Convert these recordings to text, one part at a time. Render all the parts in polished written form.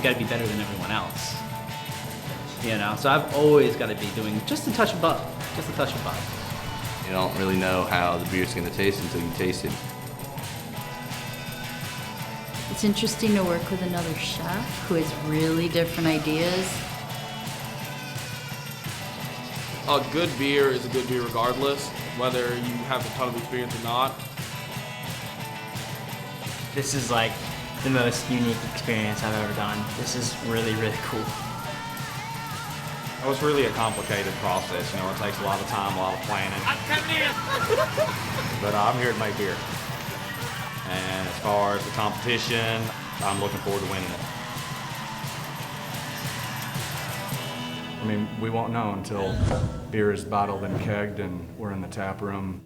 you got to be better than everyone else. You know, so I've always got to be doing just a touch above, just a touch above. You don't really know how the beer's going to taste until you taste it. It's interesting to work with another chef who has really different ideas. A good beer is a good beer regardless, whether you have a ton of experience or not. This is like the most unique experience I've ever done. This is really, really cool. Well, it's really a complicated process. You know, it takes a lot of time, a lot of planning. I'm coming in! But I'm here to make beer. And as far as the competition, I'm looking forward to winning it. I mean, we won't know until beer is bottled and kegged and we're in the tap room.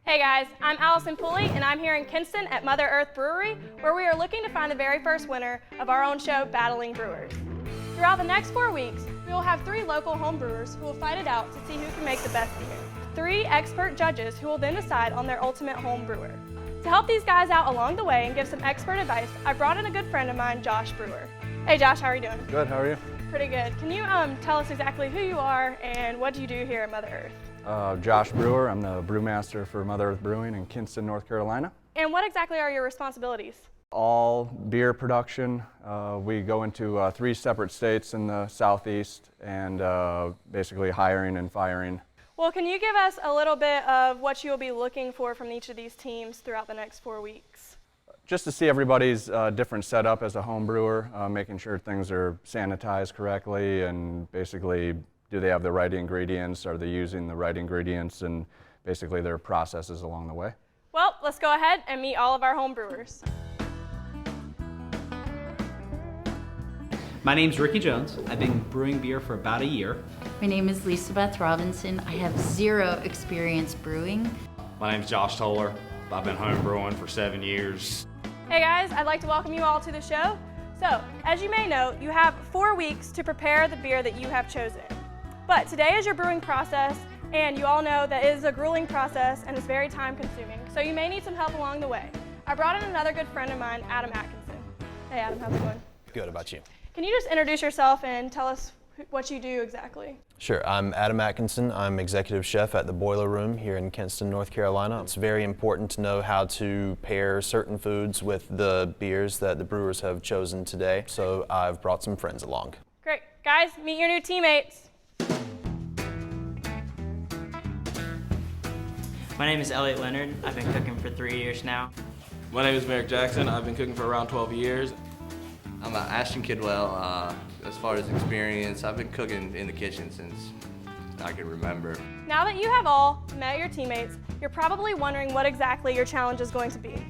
Hey guys, I'm Alison Pulley and I'm here in Kinston at Mother Earth Brewery, where we are looking to find the very first winner of our own show, Battling Brewers. Throughout the next 4 weeks, we will have 3 local home brewers who will fight it out to see who can make the best beer. 3 expert judges who will then decide on their ultimate home brewer. To help these guys out along the way and give some expert advice, I brought in a good friend of mine, Josh Brewer. Hey Josh, how are you doing? Good, how are you? Pretty good. Can you tell us exactly who you are and what do you do here at Mother Earth? Josh Brewer, I'm the brewmaster for Mother Earth Brewing in Kinston, North Carolina. And what exactly are your responsibilities? All beer production. We go into 3 separate states in the southeast and basically hiring and firing. Well, can you give us a little bit of what you'll be looking for from each of these teams throughout the next 4 weeks? Just to see everybody's different setup as a home brewer, making sure things are sanitized correctly and basically do they have the right ingredients, are they using the right ingredients, and basically their processes along the way. Well, let's go ahead and meet all of our home brewers. My name's Ricky Jones. I've been brewing beer for about a year. My name is Lisa Beth Robinson. I have 0 experience brewing. My name's Josh Tolar. I've been home brewing for 7 years. Hey guys, I'd like to welcome you all to the show. So, as you may know, you have 4 weeks to prepare the beer that you have chosen. But today is your brewing process, and you all know that it is a grueling process and it's very time consuming. So you may need some help along the way. I brought in another good friend of mine, Adam Atkinson. Hey Adam, how's it going? Good, about you? Can you just introduce yourself and tell us what you do exactly? Sure, I'm Adam Atkinson. I'm executive chef at the Boiler Room here in Kinston, North Carolina. It's very important to know how to pair certain foods with the beers that the brewers have chosen today, so I've brought some friends along. Great. Guys, meet your new teammates. My name is Elliott Leonard. I've been cooking for 3 years now. My name is Merric Jackson. I've been cooking for around 12 years. I'm Ashton Kidwell. As far as experience, I've been cooking in the kitchen since I can remember. Now that you have all met your teammates, you're probably wondering what exactly your challenge is going to be.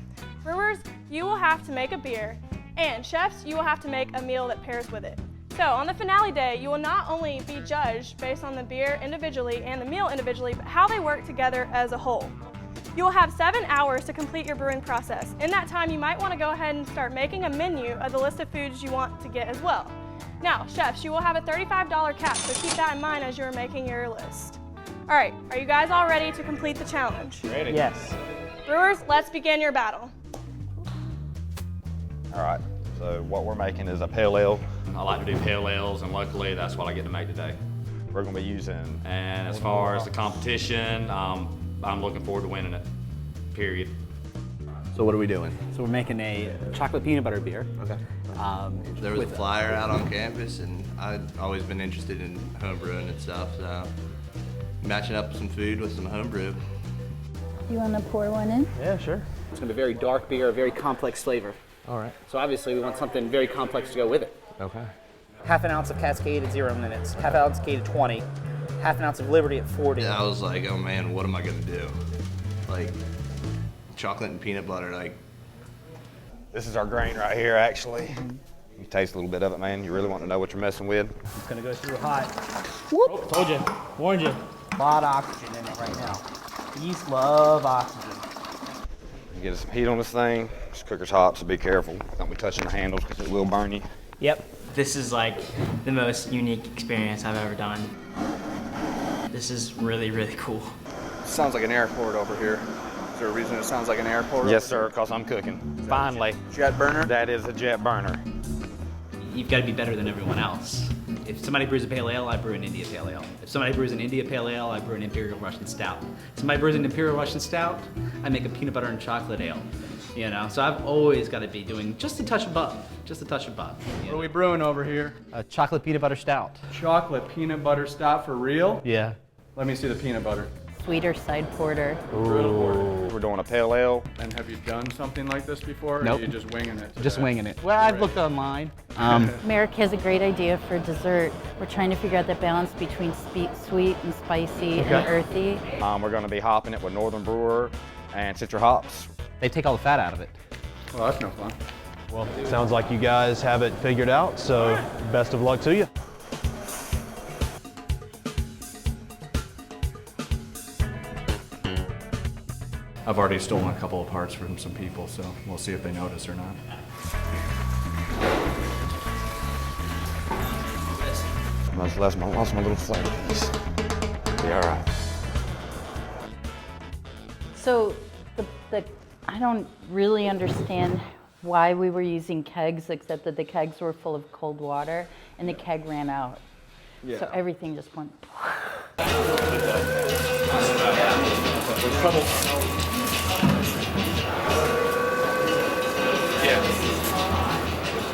Brewers, you will have to make a beer, and chefs, you will have to make a meal that pairs with it. So on the finale day, you will not only be judged based on the beer individually and the meal individually, but how they work together as a whole. You will have 7 hours to complete your brewing process. In that time, you might want to go ahead and start making a menu of the list of foods you want to get as well. Now, chefs, you will have a $35 cap, so keep that in mind as you are making your list. All right, are you guys all ready to complete the challenge? Ready? Yes. Brewers, let's begin your battle. All right, so what we're making is a pale ale. I like to do pale ales, and locally that's what I get to make today. We're going to be using. And as far as the competition, I'm looking forward to winning it, period. So what are we doing? So we're making a chocolate peanut butter beer. Okay. There was a flyer out on campus, and I'd always been interested in homebrewing and stuff, so matching up some food with some homebrew. You want to pour one in? Yeah, sure. It's going to be a very dark beer, a very complex flavor. All right. So obviously we want something very complex to go with it. Okay. Half an ounce of Cascade at 0 minutes, half an ounce of Cascade at 20, half an ounce of Liberty at 40. Yeah, I was like, oh man, what am I gonna do? Like, chocolate and peanut butter, like. This is our grain right here, actually. You taste a little bit of it, man. You really want to know what you're messing with. It's going to go through hot. Whoop. Oh, told you. Warned you. A lot of oxygen in it right now. Yeast love oxygen. You get some heat on this thing. This cooker's hot, so be careful. Don't be touching the handles because it will burn you. Yep. This is like the most unique experience I've ever done. This is really, really cool. Sounds like an airport over here. there a reason it sounds like an airport? Yes, sir, because I'm cooking. Finally. Jet burner? That is a jet burner. You've got to be better than everyone else. If somebody brews a pale ale, I brew an India pale ale. If somebody brews an India pale ale, I brew an Imperial Russian stout. If somebody brews an Imperial Russian stout, I make a peanut butter and chocolate ale. You know, so I've always got to be doing just a touch above, just a touch above. What are we brewing over here? A chocolate peanut butter stout. Chocolate peanut butter stout for real? Yeah. Let me see the peanut butter. Sweeter side porter. We're doing a pale ale. And have you done something like this before? Nope. Or are you just winging it today? Just winging it. Well, I've looked online. Merric has a great idea for dessert. We're trying to figure out the balance between sweet and spicy and earthy. We're going to be hopping it with Northern Brewer and Citra hops. They take all the fat out of it. Well, that's no fun. Well, sounds like you guys have it figured out, so best of luck to you. I've already stolen a couple of parts from some people, so we'll see if they notice or not. I lost my little flavor piece. Be all right. So I don't really understand why we were using kegs, except that the kegs were full of cold water and the keg ran out. Yeah. So everything just went.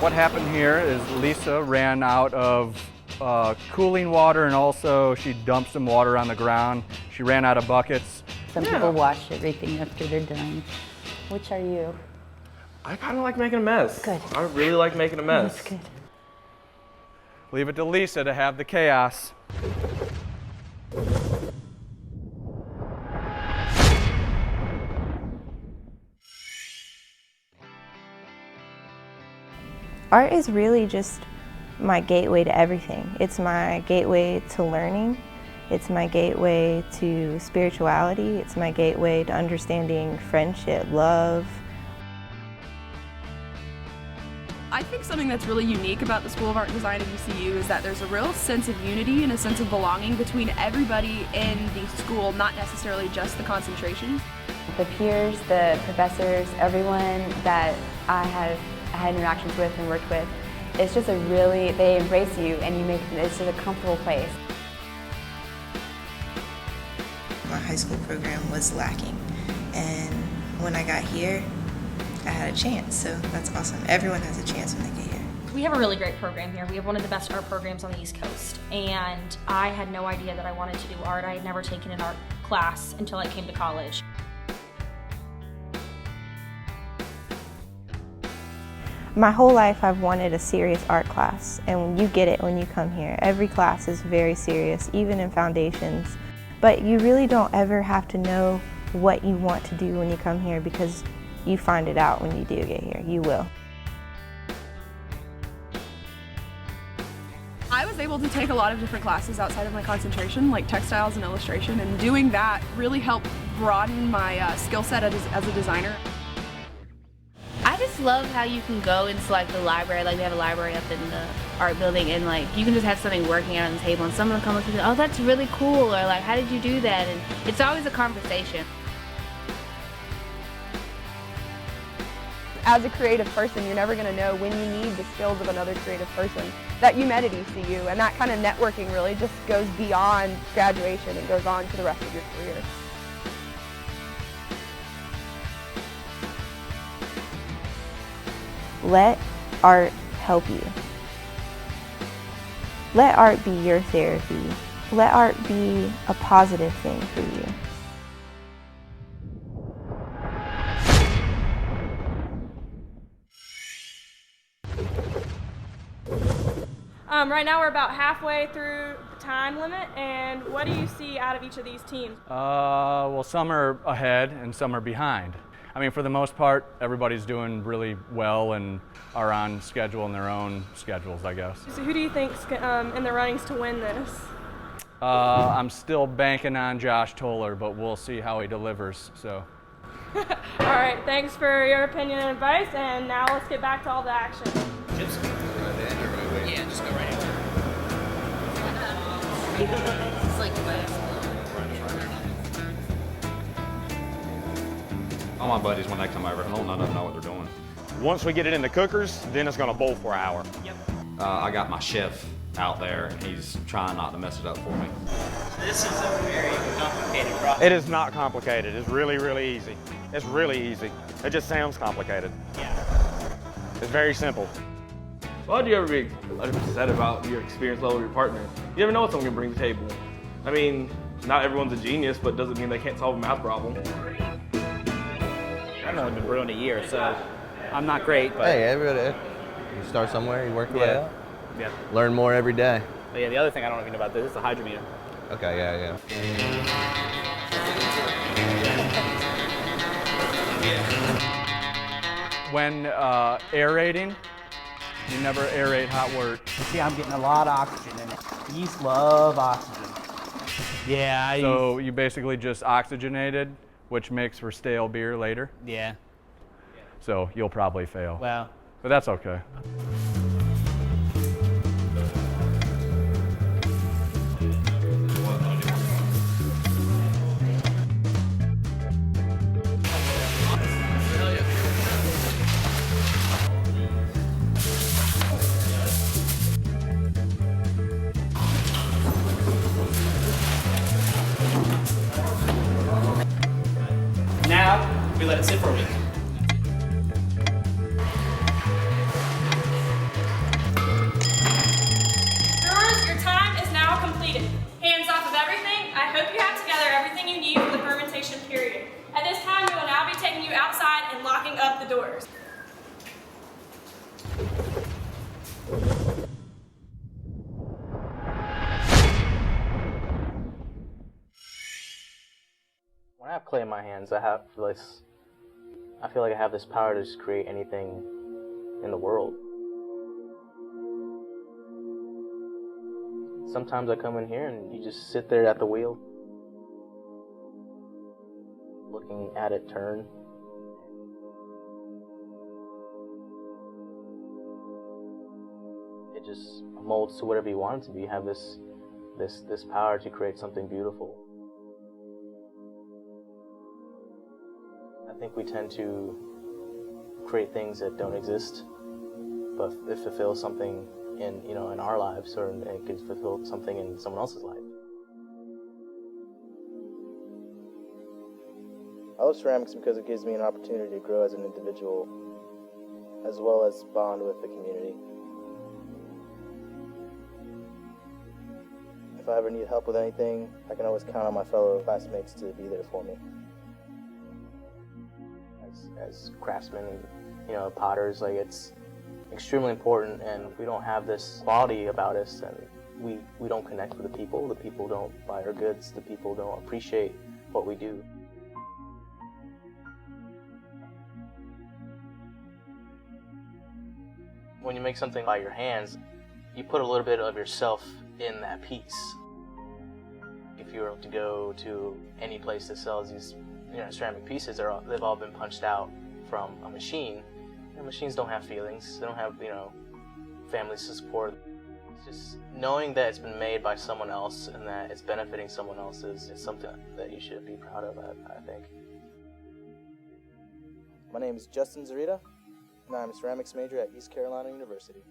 What happened here is Lisa ran out of cooling water, and also she dumped some water on the ground. She ran out of buckets. Some people wash everything after they're done. Which are you? I kind of like making a mess. Good. I really like making a mess. That's good. Leave it to Lisa to have the chaos. Art is really just my gateway to everything. It's my gateway to learning. It's my gateway to spirituality. It's my gateway to understanding friendship, love. I think something that's really unique about the School of Art and Design at UCU is that there's a real sense of unity and a sense of belonging between everybody in the school, not necessarily just the concentration. The peers, the professors, everyone that I had interactions with and worked with, it's just a really, they embrace you and it's just a comfortable place. My high school program was lacking, and when I got here, I had a chance, so that's awesome. Everyone has a chance when they get here. We have a really great program here. We have one of the best art programs on the East Coast, and I had no idea that I wanted to do art. I had never taken an art class until I came to college. My whole life I've wanted a serious art class, and you get it when you come here. Every class is very serious, even in foundations. But you really don't ever have to know what you want to do when you come here, because you find it out when you do get here. You will. I was able to take a lot of different classes outside of my concentration, like textiles and illustration, and doing that really helped broaden my skill set as a designer. I just love how you can go into like the library, like we have a library up in the art building, and like you can just have something working out on the table and someone will come up to you, oh, that's really cool, or like, how did you do that? And it's always a conversation. As a creative person, you're never going to know when you need the skills of another creative person that you met at ECU, and that kind of networking really just goes beyond graduation and goes on to the rest of your career. Let art help you. Let art be your therapy. Let art be a positive thing for you. Right now we're about halfway through the time limit, and what do you see out of each of these teams? Well, some are ahead and some are behind. I mean, for the most part, everybody's doing really well and are on schedule in their own schedules, I guess. So who do you think's in the runnings to win this? I'm still banking on Josh Tolar, but we'll see how he delivers. So. All right, thanks for your opinion and advice, and now let's get back to all the action. Yeah, just go right into it. It's like All my buddies, when they come over, none of them know what they're doing. Once we get it in the cookers, then it's gonna boil for an hour. Yep. I got my chef out there, and he's trying not to mess it up for me. This is a very complicated process. It is not complicated. It's really, really easy. It's really easy. It just sounds complicated. Yeah. It's very simple. Why do you ever be upset about your experience level of your partner? You never know what someone can bring to the table. I mean, not everyone's a genius, but doesn't mean they can't solve a math problem. I've only been brewing a year, so I'm not great, but... Hey, everybody, you start somewhere, you work your way up. Yeah. Learn more every day. But yeah, the other thing I don't know if you know about this is the hydrometer. Okay, yeah. When aerating, you never aerate hot wort. See, I'm getting a lot of oxygen in it. Yeast love oxygen. Yeah. So you basically just oxygenated, which makes for stale beer later. Yeah. So you'll probably fail. Well. But that's okay. Now, we let it sit for a week. Brewers, your time is now completed. Hands off of everything. I hope you have together everything you need for the fermentation period. At this time, we will now be taking you outside and locking up the doors. When I have clay in my hands, I feel like I have this power to just create anything in the world. Sometimes I come in here and you just sit there at the wheel, looking at it turn. It just molds to whatever you want it to be. You have this power to create something beautiful. I think we tend to create things that don't exist, but it fulfills something in our lives, or it could fulfill something in someone else's life. I love ceramics because it gives me an opportunity to grow as an individual, as well as bond with the community. If I ever need help with anything, I can always count on my fellow classmates to be there for me. As craftsmen, potters, it's extremely important, and we don't have this quality about us, and we don't connect with the people don't buy our goods, the people don't appreciate what we do. When you make something by your hands, you put a little bit of yourself in that piece. If you were to go to any place that sells these ceramic pieces, they've all been punched out from a machine. Machines don't have feelings. They don't have, families to support. It's just knowing that it's been made by someone else and that it's benefiting someone else is something that you should be proud of, I think. My name is Justin Zarita, and I'm a ceramics major at East Carolina University.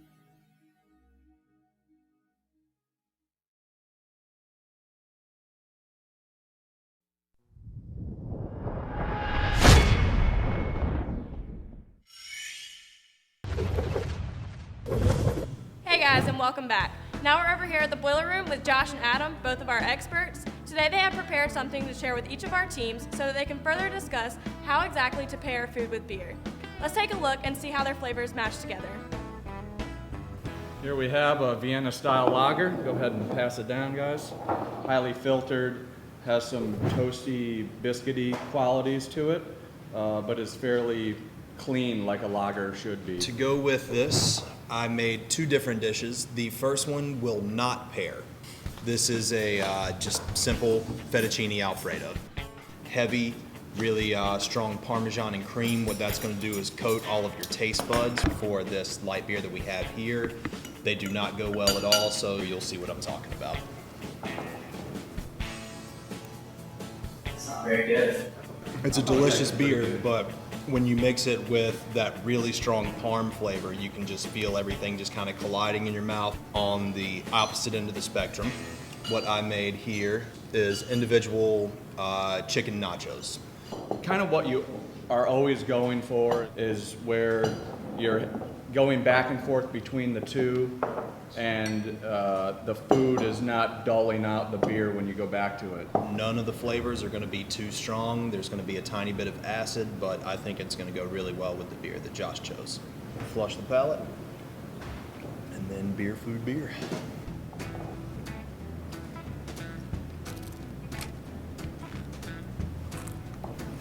Hey guys, and welcome back. Now we're over here at the boiler room with Josh and Adam, both of our experts. Today they have prepared something to share with each of our teams so that they can further discuss how exactly to pair food with beer. Let's take a look and see how their flavors match together. Here we have a Vienna style lager. Go ahead and pass it down, guys. Highly filtered, has some toasty, biscuity qualities to it, but is fairly clean like a lager should be. To go with this, I made two different dishes. The first one will not pair. This is a just simple fettuccine Alfredo. Heavy, really strong Parmesan and cream. What that's going to do is coat all of your taste buds for this light beer that we have here. They do not go well at all, so you'll see what I'm talking about. It's not very good. It's a delicious beer, but when you mix it with that really strong parm flavor, you can just feel everything just kind of colliding in your mouth. On the opposite end of the spectrum, what I made here is individual chicken nachos. Kind of what you are always going for is where you're going back and forth between the two, and the food is not dulling out the beer when you go back to it. None of the flavors are going to be too strong. There's going to be a tiny bit of acid, but I think it's going to go really well with the beer that Josh chose. Flush the palate, and then beer, food, beer.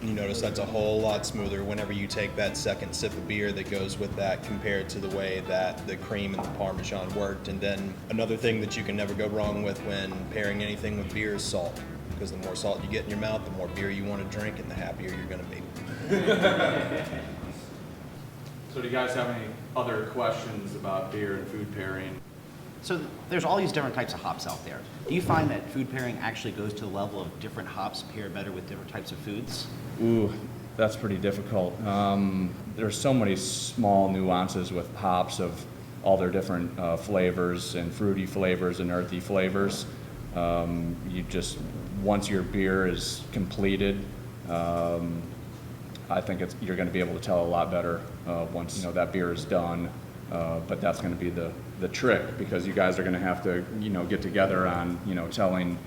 You notice that's a whole lot smoother whenever you take that second sip of beer that goes with that compared to the way that the cream and the Parmesan worked. And then another thing that you can never go wrong with when pairing anything with beer is salt. Because the more salt you get in your mouth, the more beer you want to drink and the happier you're going to be. So do you guys have any other questions about beer and food pairing? So there's all these different types of hops out there. Do you find that food pairing actually goes to the level of different hops pair better with different types of foods? Ooh, that's pretty difficult. There's so many small nuances with hops of all their different flavors and fruity flavors and earthy flavors. You just, once your beer is completed, I think you're going to be able to tell a lot better once that beer is done. But that's going to be the trick, because you guys are going to have to get together on telling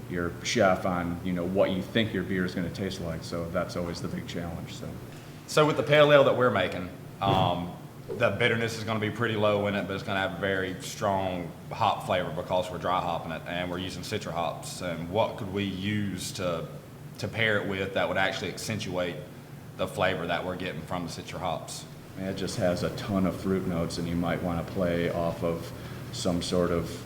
your chef on what you think your beer is going to taste like. So that's always the big challenge. So with the pale ale that we're making, the bitterness is going to be pretty low in it, but it's going to have a very strong hop flavor because we're dry hopping it and we're using citra hops. And what could we use to pair it with that would actually accentuate the flavor that we're getting from the citra hops? It just has a ton of fruit notes, and you might want to play off of some sort of,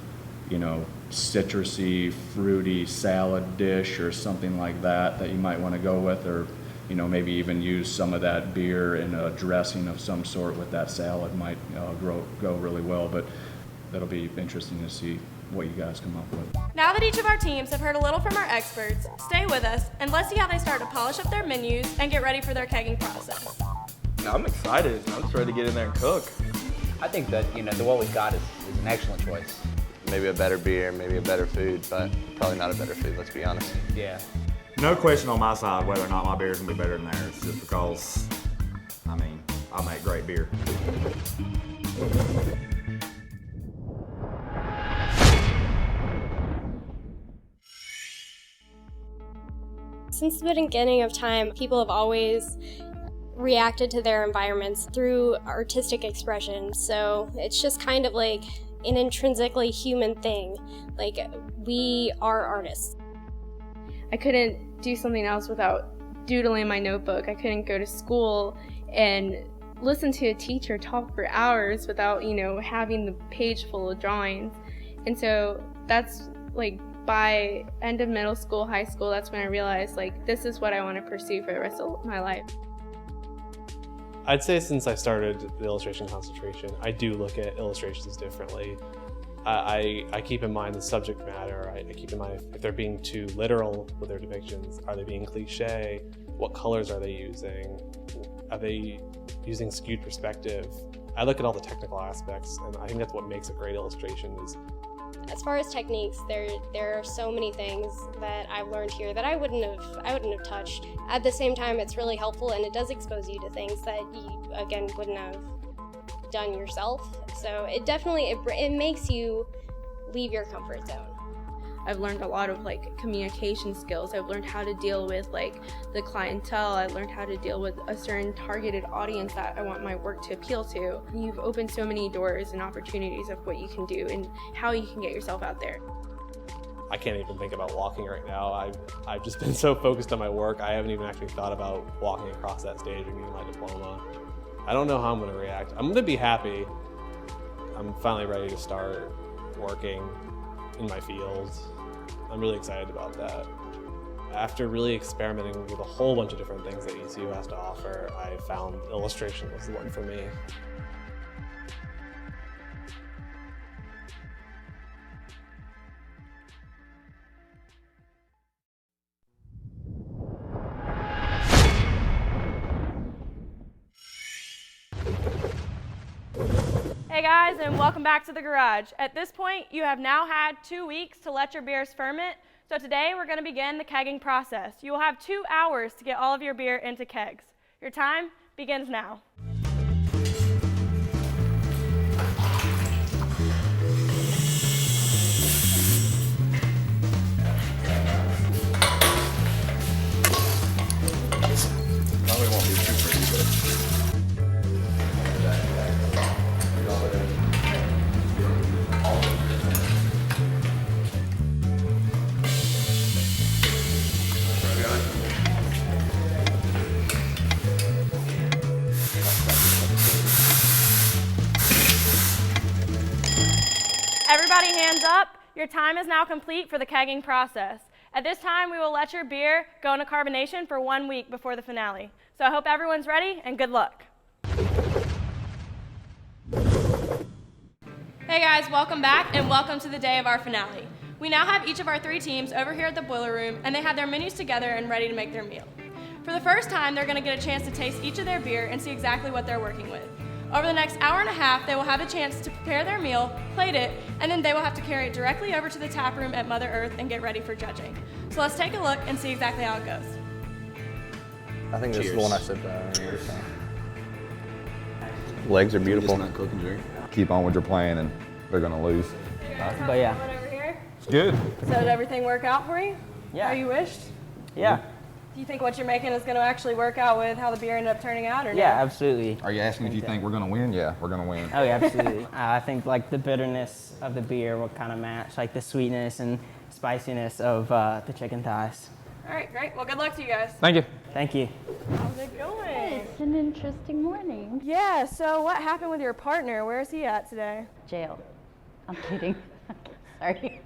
citrusy, fruity salad dish or something like that you might want to go with, or, maybe even use some of that beer in a dressing of some sort with that salad might go really well, but that'll be interesting to see what you guys come up with. Now that each of our teams have heard a little from our experts, stay with us and let's see how they start to polish up their menus and get ready for their kegging process. I'm excited. I'm just ready to get in there and cook. I think that what we've got is an excellent choice. Maybe a better beer, maybe a better food, but probably not a better food, let's be honest. Yeah. No question on my side whether or not my beer is going to be better than theirs, just because, I make great beer. Since the beginning of time, people have always reacted to their environments through artistic expression. So it's just kind of like an intrinsically human thing. Like, we are artists. I couldn't do something else without doodling in my notebook. I couldn't go to school and listen to a teacher talk for hours without, having the page full of drawings. And so that's like by end of middle school, high school, that's when I realized this is what I want to pursue for the rest of my life. I'd say since I started the illustration concentration, I do look at illustrations differently. I keep in mind the subject matter. I keep in mind if they're being too literal with their depictions. Are they being cliche? What colors are they using? Are they using skewed perspective? I look at all the technical aspects, and I think that's what makes a great illustration. As far as techniques, there are so many things that I've learned here that I wouldn't have touched. At the same time, it's really helpful, and it does expose you to things that you, again, wouldn't have done yourself. So it definitely, it makes you leave your comfort zone. I've learned a lot of communication skills. I've learned how to deal with the clientele. I learned how to deal with a certain targeted audience that I want my work to appeal to. You've opened so many doors and opportunities of what you can do and how you can get yourself out there. I can't even think about walking right now. I've just been so focused on my work, I haven't even actually thought about walking across that stage and getting my diploma. I don't know how I'm going to react. I'm going to be happy. I'm finally ready to start working in my field. I'm really excited about that. After really experimenting with a whole bunch of different things that ECU has to offer, I found illustration was the one for me. Hey guys, and welcome back to the garage. At this point, you have now had 2 weeks to let your beers ferment. So today we're going to begin the kegging process. You will have 2 hours to get all of your beer into kegs. Your time begins now. Probably won't be too pretty, but... Everybody hands up. Your time is now complete for the kegging process. At this time, we will let your beer go into carbonation for 1 week before the finale. So I hope everyone's ready, and good luck. Hey guys, welcome back, and welcome to the day of our finale. We now have each of our 3 teams over here at the boiler room, and they have their menus together and ready to make their meal. For the first time, they're going to get a chance to taste each of their beer and see exactly what they're working with. Over the next hour and a half, they will have a chance to prepare their meal, plate it, and then they will have to carry it directly over to the tap room at Mother Earth and get ready for judging. So let's take a look and see exactly how it goes. I think this is Cheers. the one I said earlier. Legs are beautiful. Keep on with your plan and they're gonna lose. But yeah. Over here. It's good. So did everything work out for you? Yeah. How you wished? Yeah. Do you think what you're making is going to actually work out with how the beer ended up turning out, or Yeah, no? absolutely. Are you asking if you think we're gonna win? Yeah, we're gonna win. Oh, yeah, absolutely. I think like the bitterness of the beer will kind of match like the sweetness and spiciness of the chicken thighs. All right, great. Well, good luck to you guys. Thank you. Thank you. How's it going? It's an interesting morning. Yeah, so what happened with your partner? Where is he at today? Jail. I'm kidding. Sorry.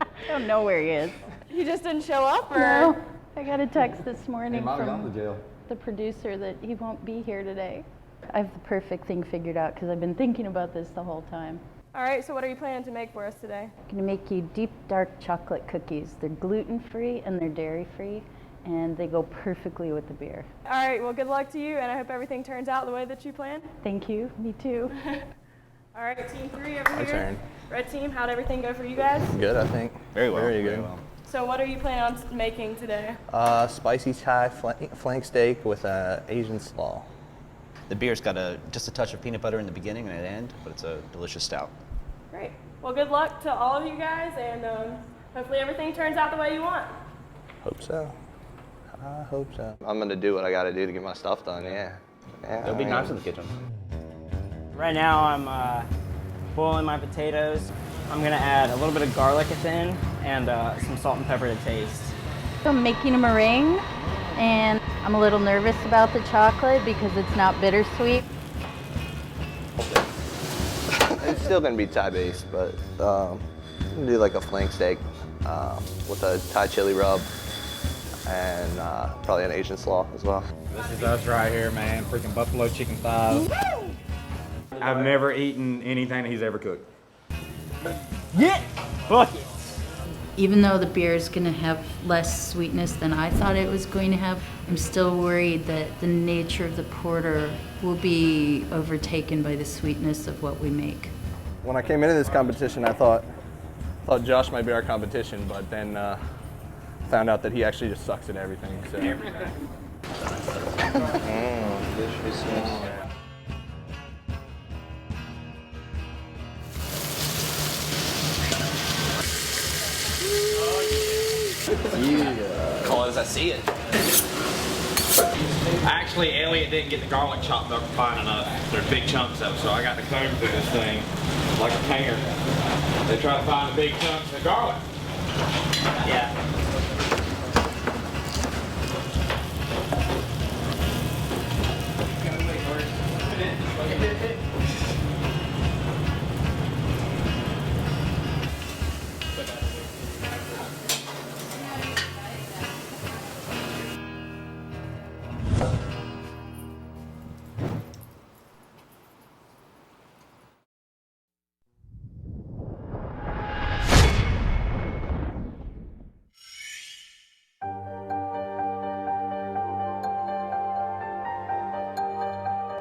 I don't know where he is. He just didn't show up, or? No. I got a text this morning might have from gone to jail. the producer that he won't be here today. I have the perfect thing figured out because I've been thinking about this the whole time. All right, so what are you planning to make for us today? I'm going to make you deep dark chocolate cookies. They're gluten-free and they're dairy-free, and they go perfectly with the beer. All right, well, good luck to you, and I hope everything turns out the way that you planned. Thank you. Me too. All right, team 3 over My here. turn. Red team, how'd everything go for you guys? Good, I think. Very well. Very Very good. well. So what are you planning on making today? Spicy Thai flank steak with Asian slaw. The beer's got just a touch of peanut butter in the beginning and at the end, but it's a delicious stout. Great. Well, good luck to all of you guys, and hopefully everything turns out the way you want. Hope so. I hope so. I'm gonna do what I gotta do to get my stuff done, yeah. There'll be knives in the kitchen. Right now I'm boiling my potatoes. I'm gonna add a little bit of garlic at the end and some salt and pepper to taste. I'm making a meringue, and I'm a little nervous about the chocolate because it's not bittersweet. It's still gonna be Thai-based, but I'm gonna do like a flank steak with a Thai chili rub and probably an Asian slaw as well. This is us right here, man. Freaking buffalo chicken thighs. I've never eaten anything that he's ever cooked. Yeah! Bucket! Even though the beer is going to have less sweetness than I thought it was going to have, I'm still worried that the nature of the porter will be overtaken by the sweetness of what we make. When I came into this competition, I thought Josh might be our competition, but then found out that he actually just sucks at everything. So. Deliciousness. Yeah. Call it as I see it. Actually, Elliott didn't get the garlic chopped up fine enough. There's big chunks of it, so I got to comb through this thing like a painter. They try to find the big chunks of garlic. Yeah.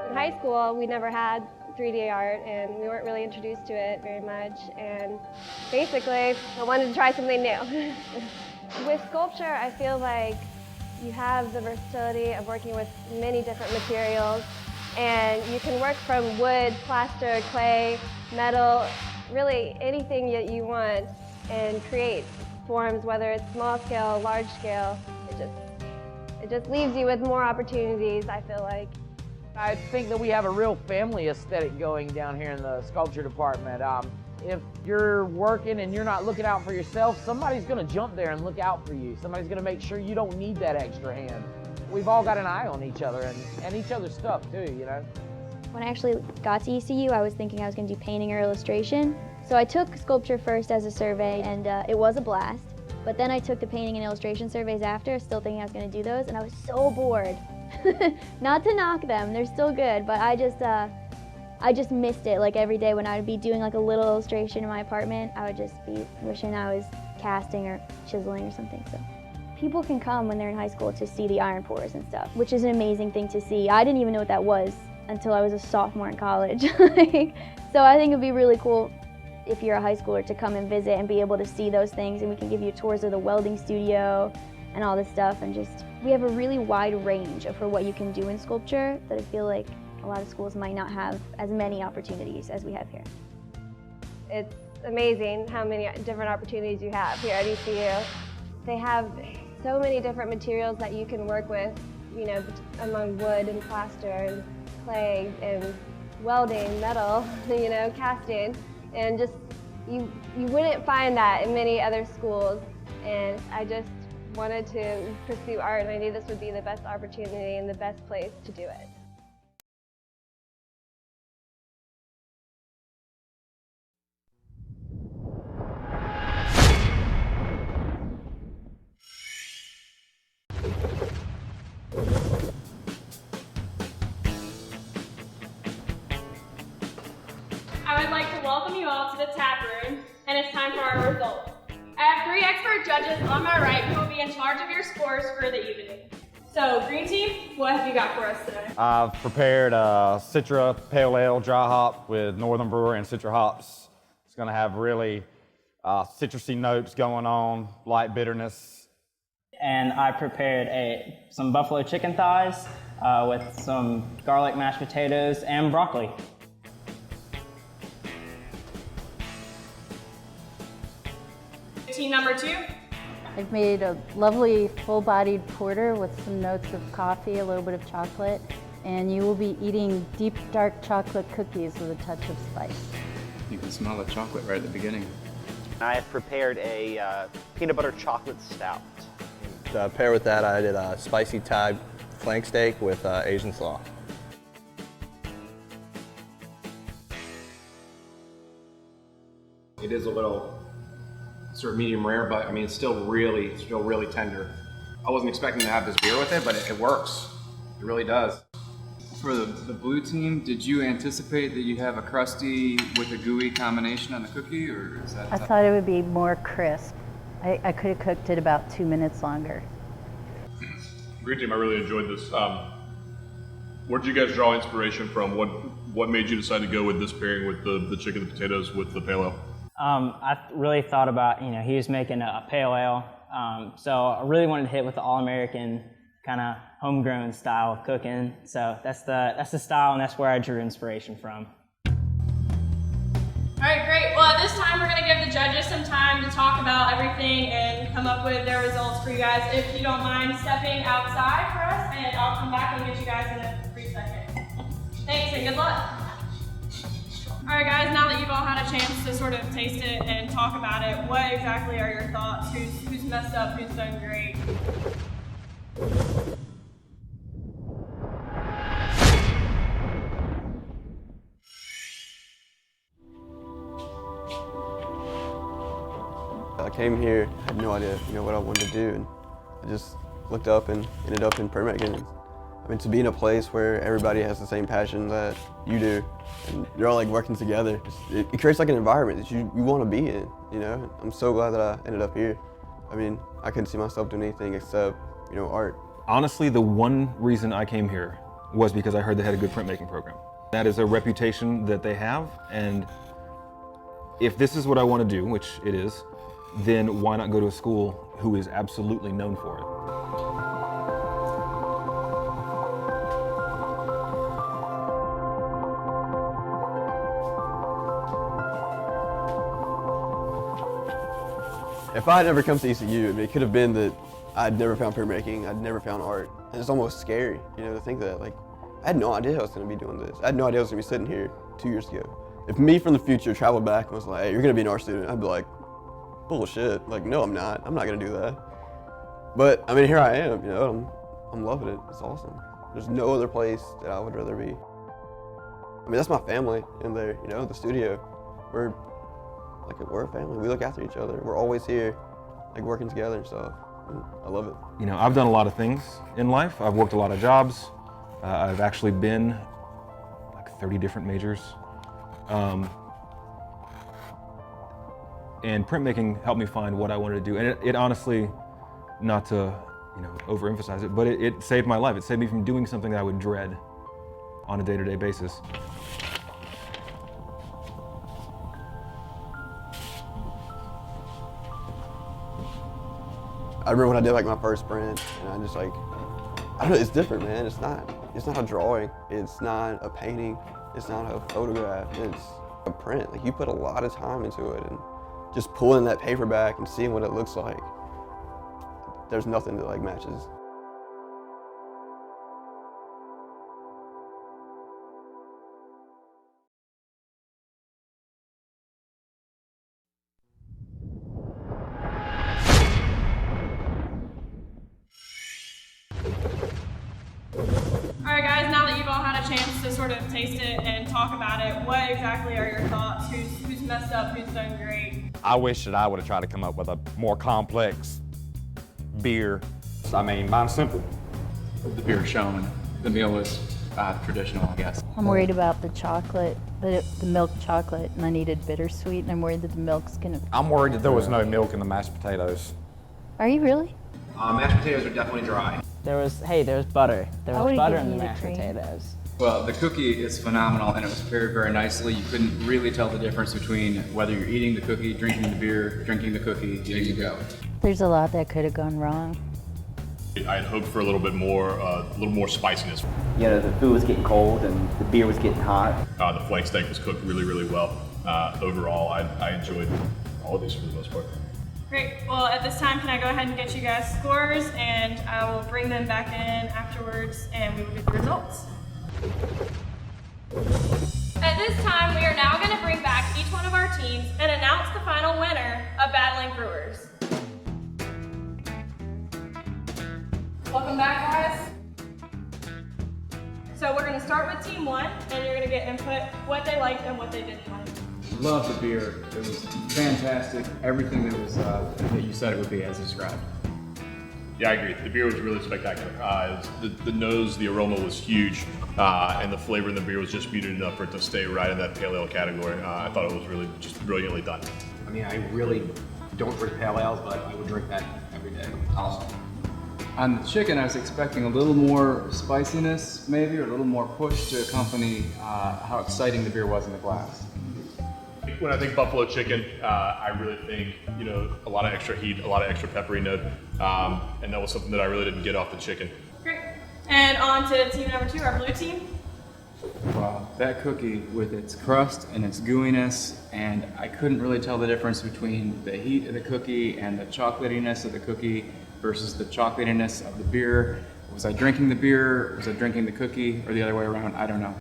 In high school, we never had 3D art, and we weren't really introduced to it very much, and basically I wanted to try something new. With sculpture, I feel like you have the versatility of working with many different materials, and you can work from wood, plaster, clay, metal, really anything that you want, and create forms, whether it's small scale, large scale. It just leaves you with more opportunities, I feel like. I think that we have a real family aesthetic going down here in the sculpture department. If you're working and you're not looking out for yourself, somebody's gonna jump there and look out for you. Somebody's gonna make sure you don't need that extra hand. We've all got an eye on each other and each other's stuff too, you know? When I actually got to ECU, I was thinking I was gonna do painting or illustration. So I took sculpture first as a survey, and it was a blast. But then I took the painting and illustration surveys after, still thinking I was gonna do those, and I was so bored. Not to knock them, they're still good, but I just missed it. Like every day when I would be doing like a little illustration in my apartment, I would just be wishing I was casting or chiseling or something. So people can come when they're in high school to see the iron pours and stuff, which is an amazing thing to see. I didn't even know what that was until I was a sophomore in college. So I think it'd be really cool if you're a high schooler to come and visit and be able to see those things, and we can give you tours of the welding studio and all this stuff, and just, we have a really wide range for what you can do in sculpture that I feel like a lot of schools might not have as many opportunities as we have here. It's amazing how many different opportunities you have here at ECU. They have so many different materials that you can work with, you know, among wood and plaster and clay and welding, metal, you know, casting, and just, you wouldn't find that in many other schools, and I just wanted to pursue art, and I knew this would be the best opportunity and the best place to do it. I would like to welcome you all to the tap room, and it's time for our results. I have 3 expert judges on my right who will be in charge of your scores for the evening. So, green team, what have you got for us today? I've prepared a Citra Pale Ale dry hop with Northern Brewer and Citra hops. It's gonna have really citrusy notes going on, light bitterness. And I prepared some buffalo chicken thighs with some garlic mashed potatoes and broccoli. Team number 2. I've made a lovely full-bodied porter with some notes of coffee, a little bit of chocolate, and you will be eating deep dark chocolate cookies with a touch of spice. You can smell the chocolate right at the beginning. I have prepared a peanut butter chocolate stout. To pair with that, I did a spicy Thai flank steak with Asian slaw. It is a little sort of medium rare, but I mean, it's still really tender. I wasn't expecting to have this beer with it, but it works. It really does. For the blue team, did you anticipate that you have a crusty with a gooey combination on the cookie, or is that? I thought it would be more crisp. I could have cooked it about 2 minutes longer. Green team, I really enjoyed this. Where did you guys draw inspiration from? What made you decide to go with this pairing with the chicken and potatoes with the pale ale? I really thought about, he was making a pale ale, so I really wanted to hit with the all-American kind of homegrown style of cooking. So that's the style, and that's where I drew inspiration from. All right, great. Well, at this time, we're going to give the judges some time to talk about everything and come up with their results for you guys. If you don't mind stepping outside for us, and I'll come back and get you guys in a brief second. Thanks, and good luck. All right, guys, now that you've all had a chance to sort of taste it and talk about it, what exactly are your thoughts? Who's messed up? Who's done great? I came here, had no idea, what I wanted to do, and I just looked up and ended up in printmaking. I mean, to be in a place where everybody has the same passion that you do, and you're all like working together, it creates like an environment that you want to be in, I'm so glad that I ended up here. I mean, I couldn't see myself doing anything except, art. Honestly, the one reason I came here was because I heard they had a good printmaking program. That is a reputation that they have, and if this is what I want to do, which it is, then why not go to a school who is absolutely known for it? If I had never come to ECU, I mean, it could have been that I'd never found printmaking, I'd never found art. And it's almost scary, you know, to think that, like, I had no idea I was going to be doing this. I had no idea I was going to be sitting here 2 years ago. If me from the future traveled back and was like, hey, you're going to be an art student, I'd be like, bullshit. Like, no, I'm not. I'm not going to do that. But, I mean, here I am, you know, I'm loving it. It's awesome. There's no other place that I would rather be. I mean, that's my family in there, you know, the studio. We're a family. We look after each other. We're always here, like, working together and stuff. And I love it. You know, I've done a lot of things in life. I've worked a lot of jobs. I've actually been like 30 different majors. And printmaking helped me find what I wanted to do. And it honestly, not to, you know, overemphasize it, but it saved my life. It saved me from doing something that I would dread on a day-to-day basis. I remember when I did like my first print, and I just like, I don't know, it's different, man. It's not a drawing. It's not a painting. It's not a photograph. It's a print. Like, you put a lot of time into it, and just pulling that paper back and seeing what it looks like, there's nothing that like matches. All right, guys, now that you've all had a chance to sort of taste it and talk about it, what exactly are your thoughts? Who's messed up? Who's done great? I wish that I would have tried to come up with a more complex beer. I mean, mine's simple. The beer shown, the meal is traditional, I guess. I'm worried about the chocolate, the milk chocolate, and I needed bittersweet, and I'm worried that the milk's gonna... I'm worried that there was no milk in the mashed potatoes. Are you really? Mashed potatoes are definitely dry. There was butter. There was butter in the mashed potatoes. Well, the cookie is phenomenal, and it was prepared very nicely. You couldn't really tell the difference between whether you're eating the cookie, drinking the beer, drinking the cookie. There you go. There's a lot that could have gone wrong. I had hoped for a little more spiciness. You know, the food was getting cold and the beer was getting hot. The flank steak was cooked really, really well. Overall, I enjoyed all of these for the most part. Great. Well, at this time, can I go ahead and get you guys scores, and I will bring them back in afterwards, and we will get the results. At this time, we are now going to bring back each one of our teams and announce the final winner of Battling Brewers. Welcome back, guys. So we're going to start with Team 1, and you're going to get input what they liked and what they didn't like. Love the beer. It was fantastic. Everything that was that you said it would be as described. Yeah, I agree. The beer was really spectacular. The nose, the aroma was huge, and the flavor in the beer was just muted enough for it to stay right in that pale ale category. I thought it was really just brilliantly done. I mean, I really don't drink pale ales, but I would drink that every day. Awesome. On the chicken, I was expecting a little more spiciness, maybe, or a little more push to accompany how exciting the beer was in the glass. When I think buffalo chicken, I really think, you know, a lot of extra heat, a lot of extra peppery note, and that was something that I really didn't get off the chicken. Great. And on to team number 2, our blue team. Wow, that cookie with its crust and its gooiness, and I couldn't really tell the difference between the heat of the cookie and the chocolatiness of the cookie versus the chocolatiness of the beer. Was I drinking the beer? Was I drinking the cookie? Or the other way around? I don't know.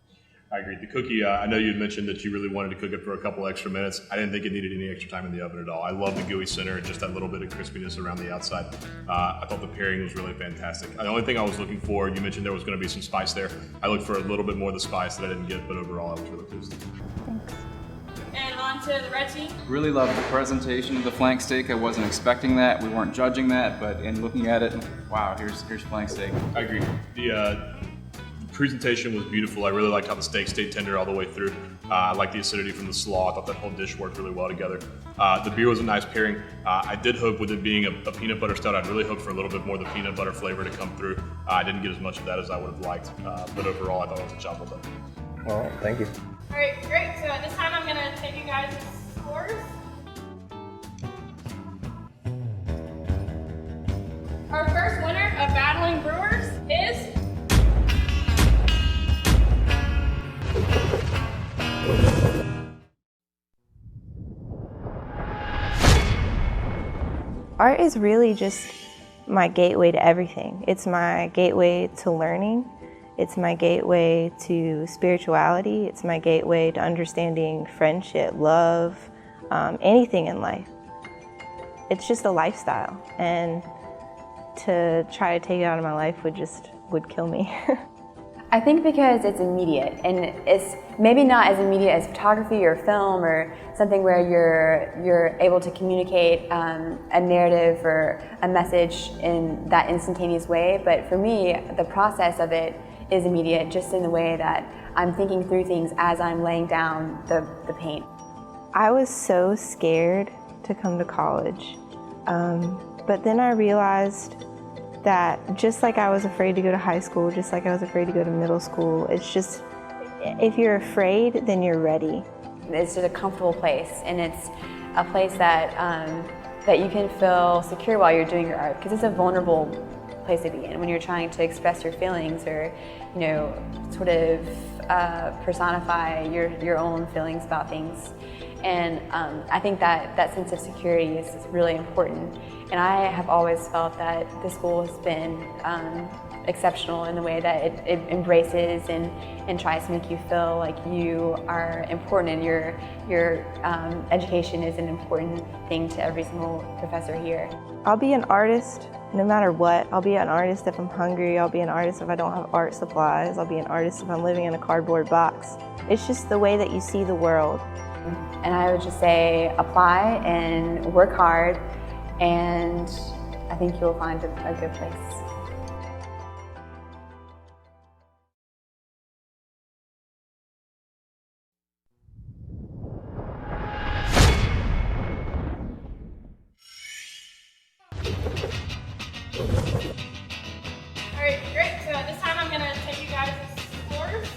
I agree. The cookie, I know you had mentioned that you really wanted to cook it for a couple extra minutes. I didn't think it needed any extra time in the oven at all. I love the gooey center and just that little bit of crispiness around the outside. I thought the pairing was really fantastic. The only thing I was looking for, you mentioned there was going to be some spice there. I looked for a little bit more of the spice that I didn't get, but overall I was really pleased. Thanks. And on to the red team. Really loved the presentation of the flank steak. I wasn't expecting that. We weren't judging that, but in looking at it, wow, here's flank steak. I agree. The presentation was beautiful. I really liked how the steak stayed tender all the way through. I liked the acidity from the slaw. I thought that whole dish worked really well together. The beer was a nice pairing. I did hope, with it being a peanut butter stout, I'd really hoped for a little bit more of the peanut butter flavor to come through. I didn't get as much of that as I would have liked, but overall I thought it was a job well done. Well, thank you. All right, great. So at this time, I'm gonna take you guys' scores. Our first winner of Battling Brewers is Art is really just my gateway to everything. It's my gateway to learning. It's my gateway to spirituality. It's my gateway to understanding friendship, love, anything in life. It's just a lifestyle, and to try to take it out of my life would kill me. I think because it's immediate, and it's maybe not as immediate as photography or film or something where you're able to communicate a narrative or a message in that instantaneous way, but for me, the process of it is immediate, just in the way that I'm thinking through things as I'm laying down the paint. I was so scared to come to college, but then I realized that just like I was afraid to go to high school, just like I was afraid to go to middle school, it's just, if you're afraid, then you're ready. It's just a comfortable place, and it's a place that that you can feel secure while you're doing your art, because it's a vulnerable place to be in when you're trying to express your feelings or, you know, sort of personify your own feelings about things. And I think that sense of security is really important. And I have always felt that the school has been exceptional in the way that it embraces and tries to make you feel like you are important, and your education is an important thing to every single professor here. I'll be an artist no matter what. I'll be an artist if I'm hungry. I'll be an artist if I don't have art supplies. I'll be an artist if I'm living in a cardboard box. It's just the way that you see the world. And I would just say apply and work hard, and I think you'll find a good place. all right, great. So at this time, I'm gonna take you guys' scores.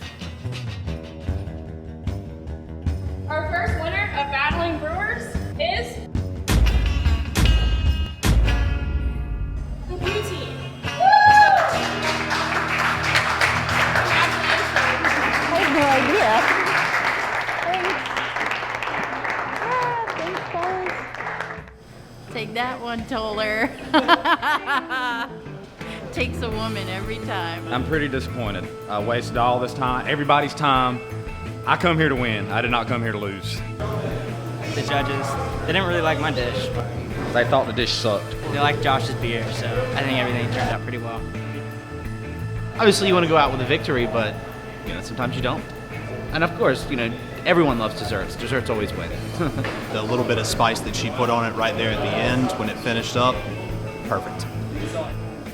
Our first winner of Battling Brewers is the blue team. I had no idea. Thanks, guys. Take that one, Tolar. Takes a woman every time. I'm pretty disappointed. I wasted all this time, everybody's time. I come here to win. I did not come here to lose. The judges, they didn't really like my dish. They thought the dish sucked. They liked Josh's beer, so I think everything turned out pretty well. Obviously, you want to go out with a victory, but you know sometimes you don't. And of course, you know everyone loves desserts. Desserts always win. The little bit of spice that she put on it right there at the end when it finished up, perfect.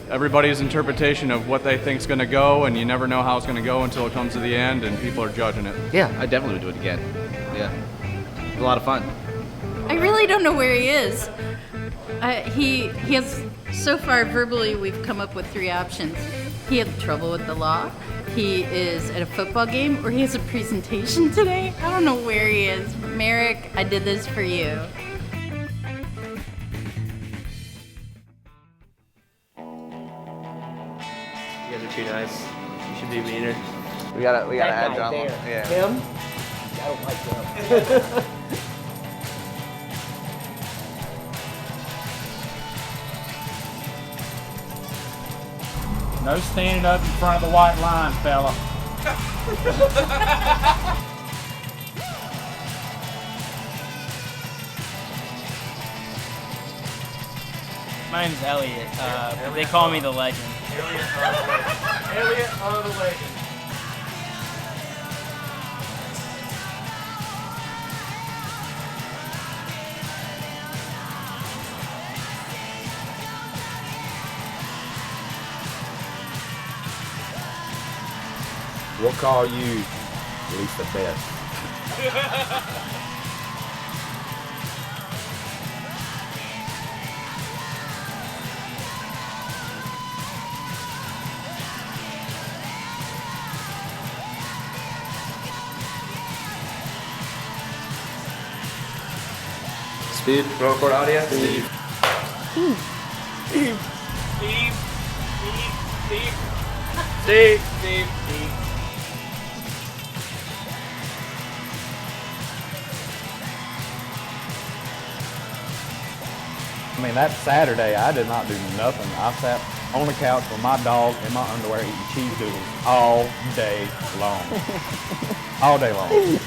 Everybody's interpretation of what they think's going to go, and you never know how it's going to go until it comes to the end, and people are judging it. Yeah, I definitely would do it again. Yeah, it was a lot of fun. I really don't know where he is. He has, so far verbally, we've come up with 3 options. He had trouble with the law, he is at a football game, or he has a presentation today. I don't know where he is. Merric, I did this for you. You guys are too nice. You should be meaner. We gotta add That guy drama. there. Yeah. Him? I don't like him. No standing up in front of the white line, fella. My name's Elliott, but they call me the legend. Elliott or the legend. We'll call you at least the best. Steve, roll record audio. Steve. Steve. Steve. Steve. Steve. Steve. Steve. Steve. I mean, that Saturday, I did not do nothing. I sat on the couch with my dog in my underwear eating cheese doodles all day long. All day long.